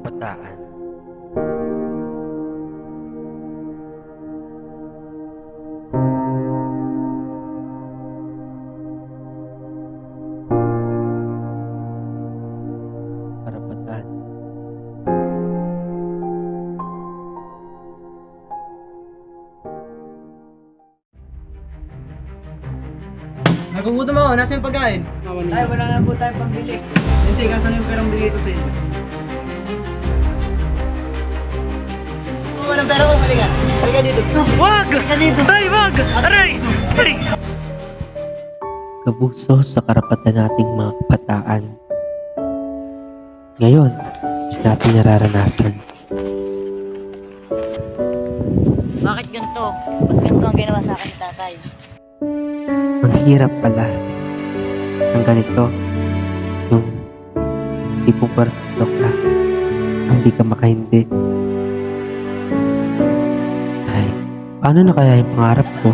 kabataan. Karapatan. Nagugutom ako, nasa yung pagkain? Tay, wala na po tayo pambili. Hindi, kasan yung perang bigay ko sa inyo? Walang pera ko, halika. Halika dito. Wag! Halika dito. Tay, wag! Aray! Aray! Kabuso sa karapatan nating mga kabataan. Ngayon, natin nararanasan. Bakit ganito? Ba't ganito ang ginawa sa akin ni tatay? Ang hirap pala ng ganito, yung tipong personal ka, hindi ka makahindi. Ay, paano na kaya yung pangarap ko?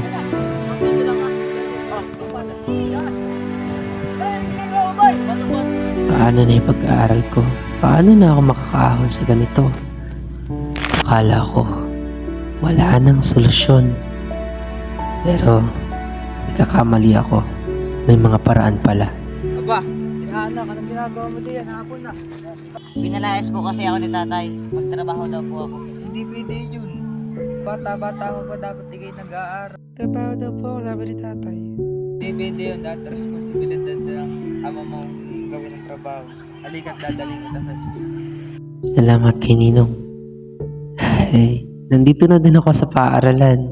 Paano na yung pag-aaral ko? Paano na ako makakaahon sa ganito? Akala ko, wala nang solusyon. Pero, nagkakamali ako. May mga paraan pala. Aba, inaanak, anong ginagawa mo diyan? Hapon na. Pinalayas ko kasi ako ni tatay. Magtrabaho daw po ako. Hindi pwede yun. Bata-bata mo pa dapat ikay nag-aaral. Trabaho daw po ako, sabi ni tatay. Hindi pwede yun, dahil responsibilidad ng ama mo gawin ng trabaho. Halika't dadaling kita sa school. Salamat kay Ninong. Ay, nandito na din ako sa paaralan.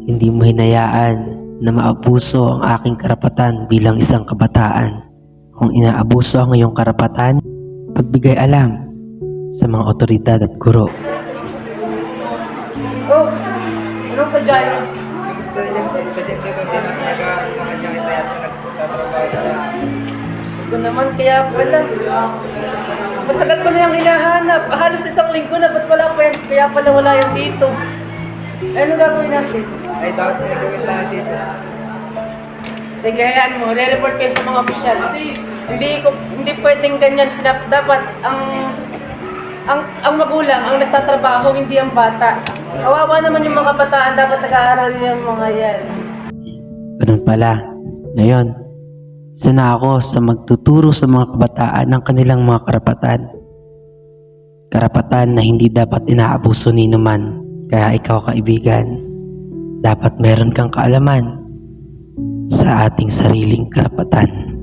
Hindi mo hinayaan na maabuso ang aking karapatan bilang isang kabataan. Kung inaabuso ang iyong karapatan, pagbigay alam sa mga otoridad at guro. Oh! Anong sadya niyo? Gusto niya, pwede nag-aaral na kanya kita at nagtatrabaho siya. Diyos ko naman, kaya pala. Matagal ko na yung hinahanap. Halos isang linggo na, ba't wala pa yan? Kaya pala wala yan dito. Ano gagawin natin? Ay, dapat sinagawin lahat dito. Sige, hayaan mo. Re-report kayo sa mga opisyal. Hindi pwedeng ganyan. Dapat ang magulang, ang nagtatrabaho, hindi ang bata. Kawawa naman yung mga kabataan, dapat nag-aaral yung mga yan. Ganun pala. Ngayon, isa na ako sa magtuturo sa mga kabataan ng kanilang mga karapatan. Karapatan na hindi dapat inaabuso ni numan. Kaya ikaw, kaibigan, dapat meron kang kaalaman sa ating sariling karapatan.